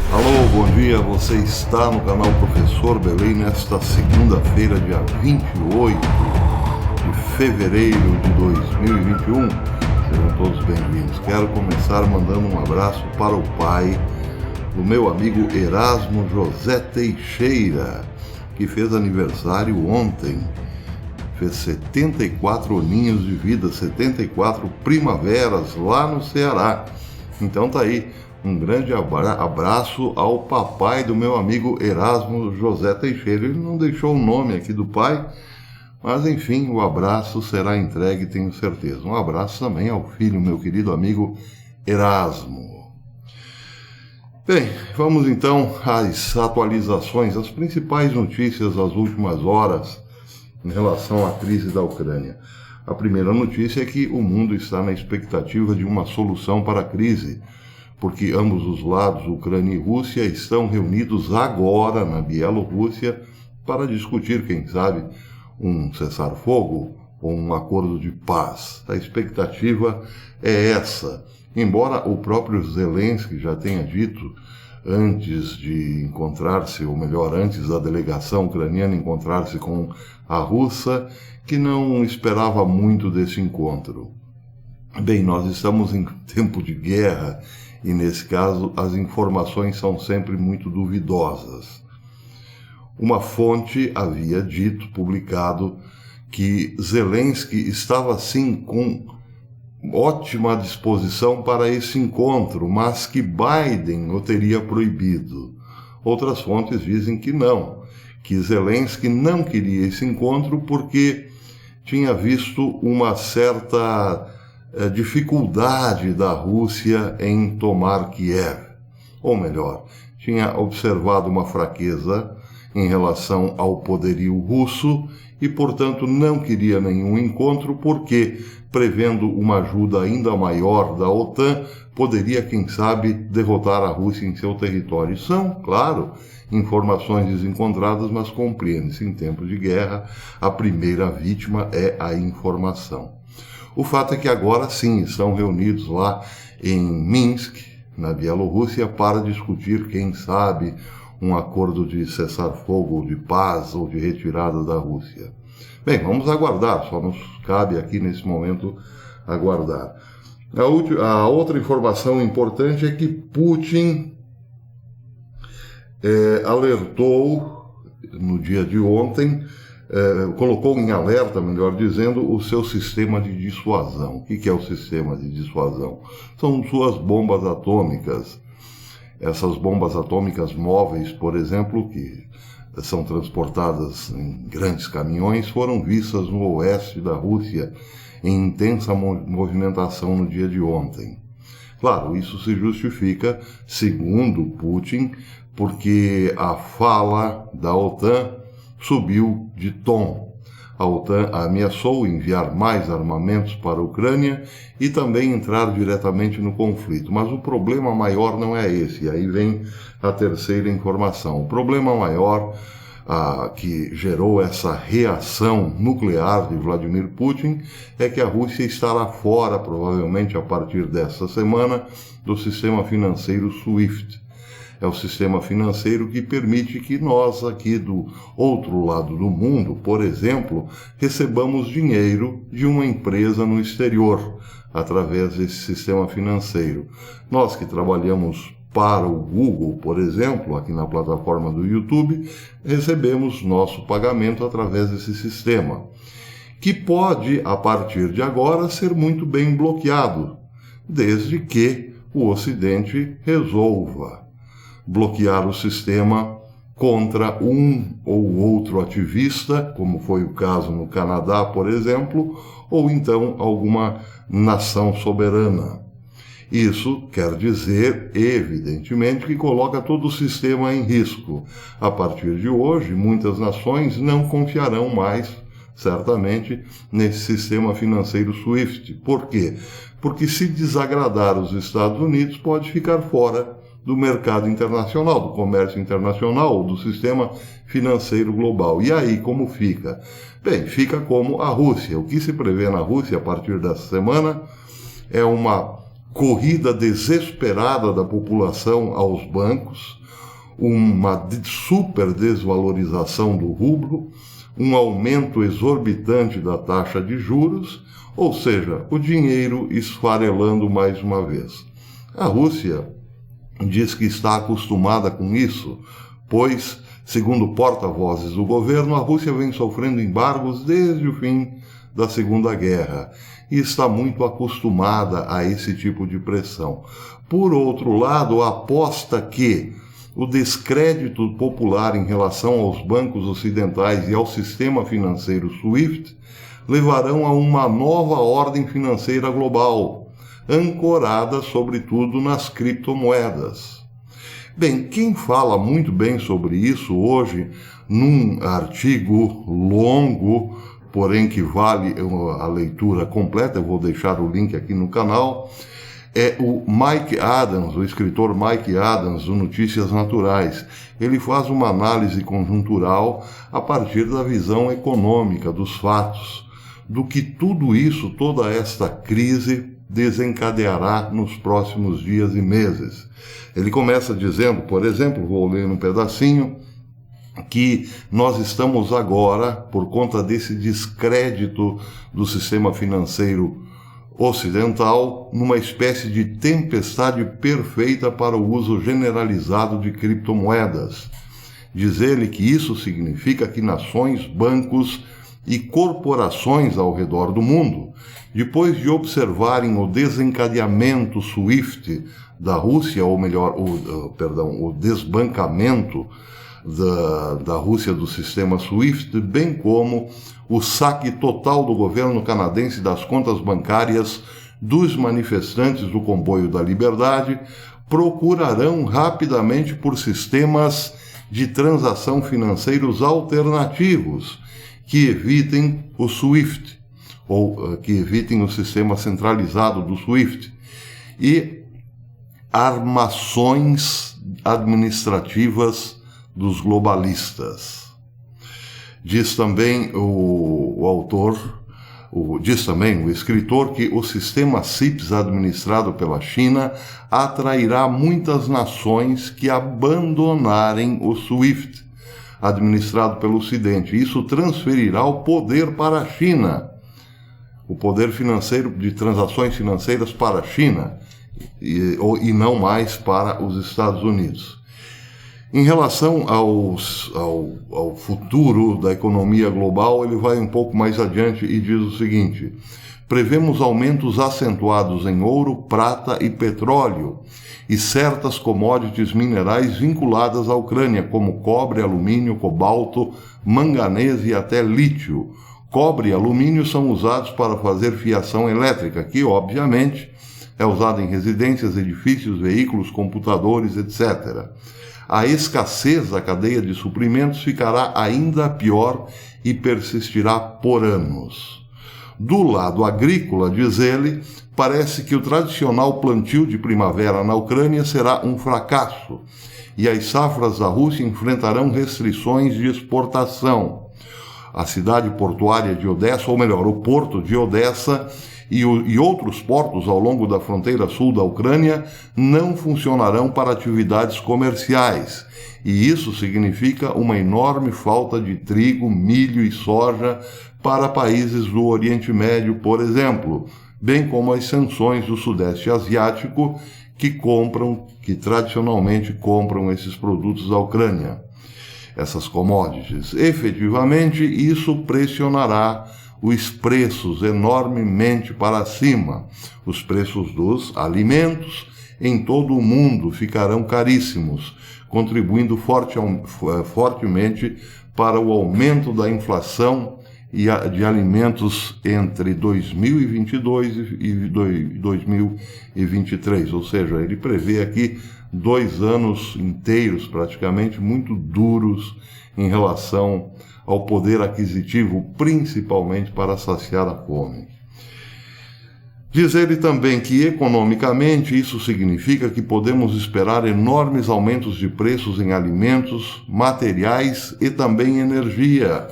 Alô, bom dia, você está no canal Professor Belém nesta segunda-feira, dia 28 de fevereiro de 2021. Sejam todos bem-vindos. Quero começar mandando um abraço para o pai do meu amigo Erasmo José Teixeira, que fez aniversário ontem. Fez 74 aninhos de vida, 74 primaveras lá no Ceará. Então tá aí. Um grande abraço ao papai do meu amigo Erasmo José Teixeira. Ele não deixou o nome aqui do pai, mas enfim, o abraço será entregue, tenho certeza. Um abraço também ao filho, meu querido amigo Erasmo. Bem, vamos então às atualizações, as principais notícias das últimas horas em relação à crise da Ucrânia. A primeira notícia é que o mundo está na expectativa de uma solução para a crise, porque ambos os lados, Ucrânia e Rússia, estão reunidos agora na Bielorrússia para discutir, quem sabe, um cessar-fogo ou um acordo de paz. A expectativa é essa. Embora o próprio Zelensky já tenha dito, antes de encontrar-se, ou melhor, antes da delegação ucraniana encontrar-se com a russa, que não esperava muito desse encontro. Bem, nós estamos em tempo de guerra, e nesse caso as informações são sempre muito duvidosas. Uma fonte havia dito, publicado, que Zelensky estava sim com ótima disposição para esse encontro, mas que Biden o teria proibido. Outras fontes dizem que não, que Zelensky não queria esse encontro porque tinha visto uma certa dificuldade da Rússia em tomar Kiev. Ou melhor, tinha observado uma fraqueza em relação ao poderio russo e, portanto, não queria nenhum encontro porque, prevendo uma ajuda ainda maior da OTAN, poderia, quem sabe, derrotar a Rússia em seu território. São, claro, informações desencontradas, mas compreende-se, em tempo de guerra, a primeira vítima é a informação. O fato é que agora sim estão reunidos lá em Minsk, na Bielorrússia, para discutir, quem sabe, um acordo de cessar-fogo, de paz ou de retirada da Rússia. Bem, vamos aguardar, só nos cabe aqui nesse momento aguardar. A outra informação importante é que Putin alertou no dia de ontem, colocou em alerta, melhor dizendo, o seu sistema de dissuasão. O que é o sistema de dissuasão? São suas bombas atômicas. Essas bombas atômicas móveis, por exemplo, que são transportadas em grandes caminhões, foram vistas no oeste da Rússia em intensa movimentação no dia de ontem. Claro, isso se justifica, segundo Putin, porque a fala da OTAN subiu de tom. A OTAN ameaçou enviar mais armamentos para a Ucrânia e também entrar diretamente no conflito. Mas o problema maior não é esse. E aí vem a terceira informação. O problema maior que gerou essa reação nuclear de Vladimir Putin é que a Rússia estará fora, provavelmente a partir desta semana, do sistema financeiro SWIFT. É o sistema financeiro que permite que nós, aqui do outro lado do mundo, por exemplo, recebamos dinheiro de uma empresa no exterior, através desse sistema financeiro. Nós que trabalhamos para o Google, por exemplo, aqui na plataforma do YouTube, recebemos nosso pagamento através desse sistema, que pode, a partir de agora, ser muito bem bloqueado, desde que o Ocidente resolva bloquear o sistema contra um ou outro ativista, como foi o caso no Canadá, por exemplo, ou então alguma nação soberana. Isso quer dizer, evidentemente, que coloca todo o sistema em risco. A partir de hoje, muitas nações não confiarão mais, certamente, nesse sistema financeiro SWIFT. Por quê? Porque se desagradar os Estados Unidos, pode ficar fora do mercado internacional, do comércio internacional, do sistema financeiro global. E aí, como fica? Bem, fica como a Rússia. O que se prevê na Rússia a partir dessa semana é uma corrida desesperada da população aos bancos, uma super desvalorização do rublo, um aumento exorbitante da taxa de juros, ou seja, o dinheiro esfarelando mais uma vez. A Rússia diz que está acostumada com isso, pois, segundo porta-vozes do governo, a Rússia vem sofrendo embargos desde o fim da Segunda Guerra e está muito acostumada a esse tipo de pressão. Por outro lado, aposta que o descrédito popular em relação aos bancos ocidentais e ao sistema financeiro SWIFT levarão a uma nova ordem financeira global, ancorada sobretudo nas criptomoedas. Bem, quem fala muito bem sobre isso hoje, num artigo longo, porém que vale a leitura completa, eu vou deixar o link aqui no canal, é o Mike Adams, o escritor Mike Adams, do Notícias Naturais. Ele faz uma análise conjuntural a partir da visão econômica dos fatos, do que tudo isso, toda esta crise, desencadeará nos próximos dias e meses. Ele começa dizendo, por exemplo, vou ler um pedacinho, que nós estamos agora, por conta desse descrédito do sistema financeiro ocidental, numa espécie de tempestade perfeita para o uso generalizado de criptomoedas. Diz ele que isso significa que nações, bancos e corporações ao redor do mundo, depois de observarem o desencadeamento SWIFT da Rússia, ou melhor, o desbancamento da Rússia do sistema SWIFT, bem como o saque total do governo canadense das contas bancárias dos manifestantes do Comboio da Liberdade, procurarão rapidamente por sistemas de transação financeiros alternativos que evitem o SWIFT, ou que evitem o sistema centralizado do SWIFT, e armações administrativas dos globalistas. Diz também o escritor, que o sistema CIPS administrado pela China atrairá muitas nações que abandonarem o SWIFT, administrado pelo Ocidente. Isso transferirá o poder para a China, o poder financeiro de transações financeiras para a China, e não mais para os Estados Unidos. Em relação ao futuro da economia global, ele vai um pouco mais adiante e diz o seguinte: prevemos aumentos acentuados em ouro, prata e petróleo e certas commodities minerais vinculadas à Ucrânia, como cobre, alumínio, cobalto, manganês e até lítio. Cobre e alumínio são usados para fazer fiação elétrica, que, obviamente, é usada em residências, edifícios, veículos, computadores, etc. A escassez da cadeia de suprimentos ficará ainda pior e persistirá por anos. Do lado agrícola, diz ele, parece que o tradicional plantio de primavera na Ucrânia será um fracasso e as safras da Rússia enfrentarão restrições de exportação. A cidade portuária de Odessa, ou melhor, o porto de Odessa e outros portos ao longo da fronteira sul da Ucrânia não funcionarão para atividades comerciais, e isso significa uma enorme falta de trigo, milho e soja para países do Oriente Médio, por exemplo, bem como as sanções do Sudeste Asiático que tradicionalmente compram esses produtos da Ucrânia, essas commodities. Efetivamente, isso pressionará os preços enormemente para cima. Os preços dos alimentos em todo o mundo ficarão caríssimos, contribuindo fortemente para o aumento da inflação de alimentos entre 2022 e 2023. Ou seja, ele prevê aqui 2 anos inteiros praticamente muito duros em relação ao poder aquisitivo, principalmente para saciar a fome. Diz ele também que, economicamente, isso significa que podemos esperar enormes aumentos de preços em alimentos, materiais e também energia,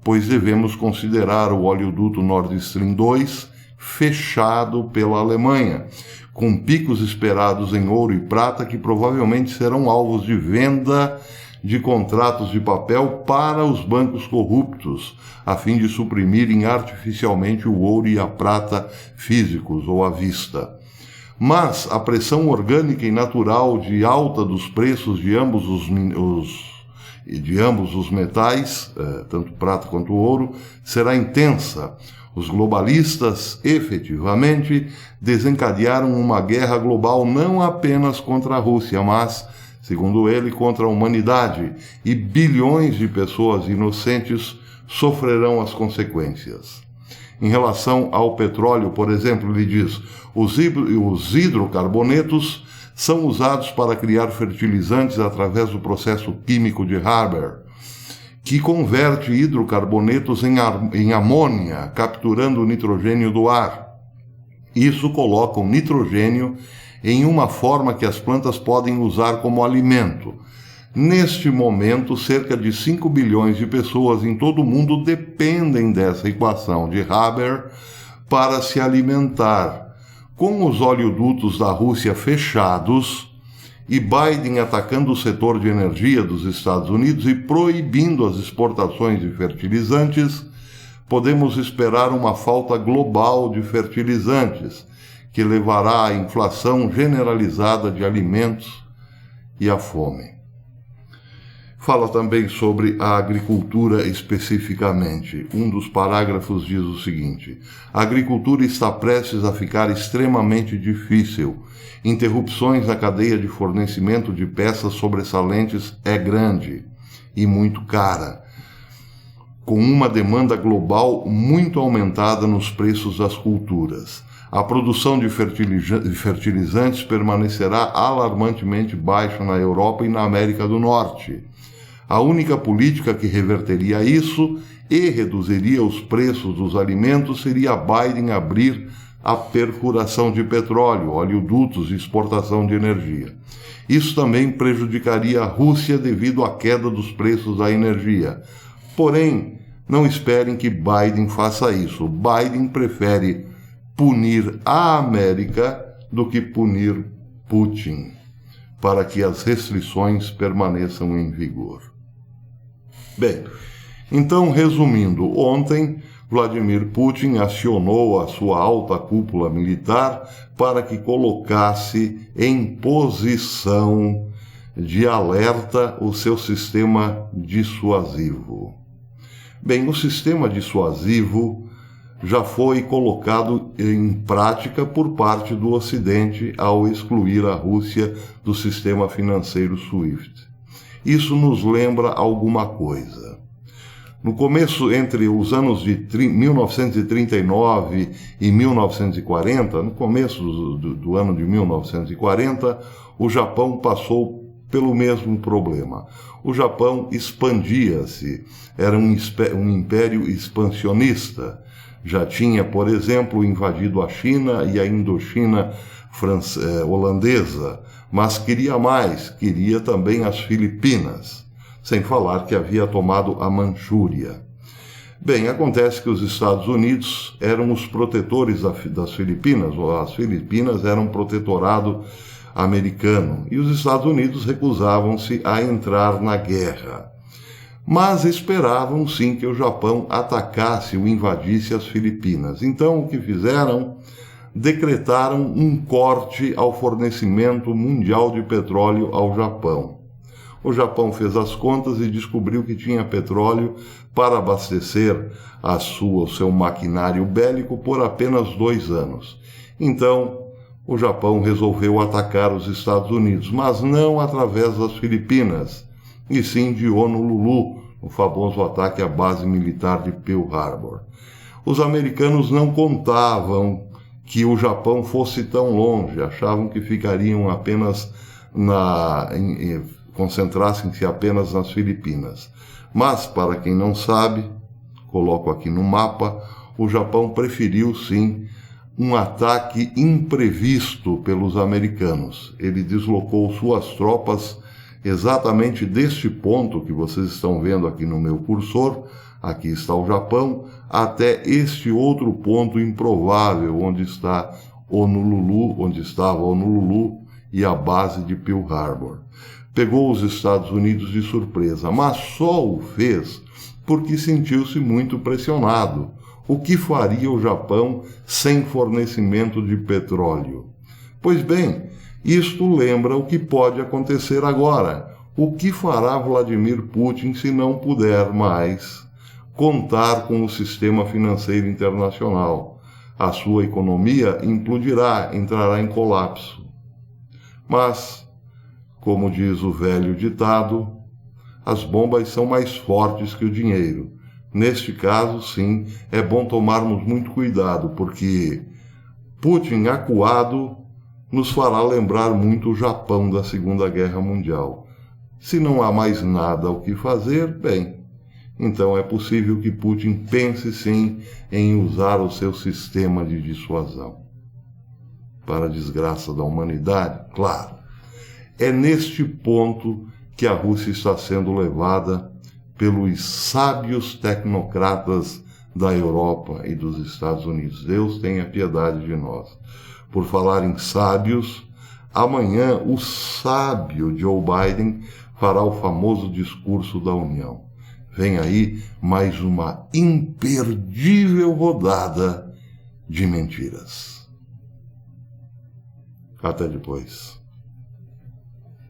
pois devemos considerar o oleoduto Nord Stream 2 fechado pela Alemanha, com picos esperados em ouro e prata que provavelmente serão alvos de venda de contratos de papel para os bancos corruptos, a fim de suprimirem artificialmente o ouro e a prata físicos ou à vista. Mas a pressão orgânica e natural de alta dos preços de ambos os metais, tanto prata quanto ouro, será intensa. Os globalistas, efetivamente, desencadearam uma guerra global não apenas contra a Rússia, mas, segundo ele, contra a humanidade, e bilhões de pessoas inocentes sofrerão as consequências. Em relação ao petróleo, por exemplo, ele diz: os hidrocarbonetos são usados para criar fertilizantes através do processo químico de Haber, que converte hidrocarbonetos em amônia, capturando o nitrogênio do ar. Isso coloca o nitrogênio em uma forma que as plantas podem usar como alimento. Neste momento, cerca de 5 bilhões de pessoas em todo o mundo dependem dessa equação de Haber para se alimentar. Com os oleodutos da Rússia fechados e Biden atacando o setor de energia dos Estados Unidos e proibindo as exportações de fertilizantes, podemos esperar uma falta global de fertilizantes, que levará à inflação generalizada de alimentos e à fome. Fala também sobre a agricultura especificamente. Um dos parágrafos diz o seguinte: a agricultura está prestes a ficar extremamente difícil. Interrupções na cadeia de fornecimento de peças sobressalentes é grande e muito cara, com uma demanda global muito aumentada nos preços das culturas. A produção de fertilizantes permanecerá alarmantemente baixa na Europa e na América do Norte. A única política que reverteria isso e reduziria os preços dos alimentos seria Biden abrir a perfuração de petróleo, oleodutos e exportação de energia. Isso também prejudicaria a Rússia devido à queda dos preços da energia. Porém, não esperem que Biden faça isso. Biden prefere punir a América do que punir Putin, para que as restrições permaneçam em vigor. Bem, então, resumindo, ontem Vladimir Putin acionou a sua alta cúpula militar para que colocasse em posição de alerta o seu sistema dissuasivo. Bem, o sistema dissuasivo já foi colocado em prática por parte do Ocidente ao excluir a Rússia do sistema financeiro SWIFT. Isso nos lembra alguma coisa. No começo, entre os anos de 1939 e 1940, no começo do ano de 1940, o Japão passou pelo mesmo problema. O Japão expandia-se, era um império expansionista. Já tinha, por exemplo, invadido a China e a Indochina holandesa, mas queria mais, queria também as Filipinas, sem falar que havia tomado a Manchúria. Bem, acontece que os Estados Unidos eram os protetores das Filipinas, ou as Filipinas eram um protetorado americano, e os Estados Unidos recusavam-se a entrar na guerra. Mas esperavam sim que o Japão atacasse ou invadisse as Filipinas. Então o que fizeram? Decretaram um corte ao fornecimento mundial de petróleo ao Japão. O Japão fez as contas e descobriu que tinha petróleo para abastecer o seu maquinário bélico por apenas 2 anos. Então, o Japão resolveu atacar os Estados Unidos, mas não através das Filipinas, e sim de Honolulu, o famoso ataque à base militar de Pearl Harbor. Os americanos não contavam que o Japão fosse tão longe, achavam que ficariam apenas concentrassem-se apenas nas Filipinas. Mas, para quem não sabe, coloco aqui no mapa, o Japão preferiu sim um ataque imprevisto pelos americanos. Ele deslocou suas tropas exatamente deste ponto que vocês estão vendo aqui no meu cursor, aqui está o Japão, até este outro ponto improvável, onde está onde estava Honolulu e a base de Pearl Harbor. Pegou os Estados Unidos de surpresa, mas só o fez porque sentiu-se muito pressionado. O que faria o Japão sem fornecimento de petróleo? Pois bem, isto lembra o que pode acontecer agora. O que fará Vladimir Putin se não puder mais contar com o sistema financeiro internacional? A sua economia implodirá, entrará em colapso. Mas, como diz o velho ditado, as bombas são mais fortes que o dinheiro. Neste caso, sim, é bom tomarmos muito cuidado, porque Putin acuado nos fará lembrar muito o Japão da Segunda Guerra Mundial. Se não há mais nada o que fazer, bem, então é possível que Putin pense sim em usar o seu sistema de dissuasão. Para a desgraça da humanidade, claro, é neste ponto que a Rússia está sendo levada pelos sábios tecnocratas da Europa e dos Estados Unidos. Deus tenha piedade de nós. Por falar em sábios, amanhã o sábio Joe Biden fará o famoso discurso da União. Vem aí mais uma imperdível rodada de mentiras. Até depois.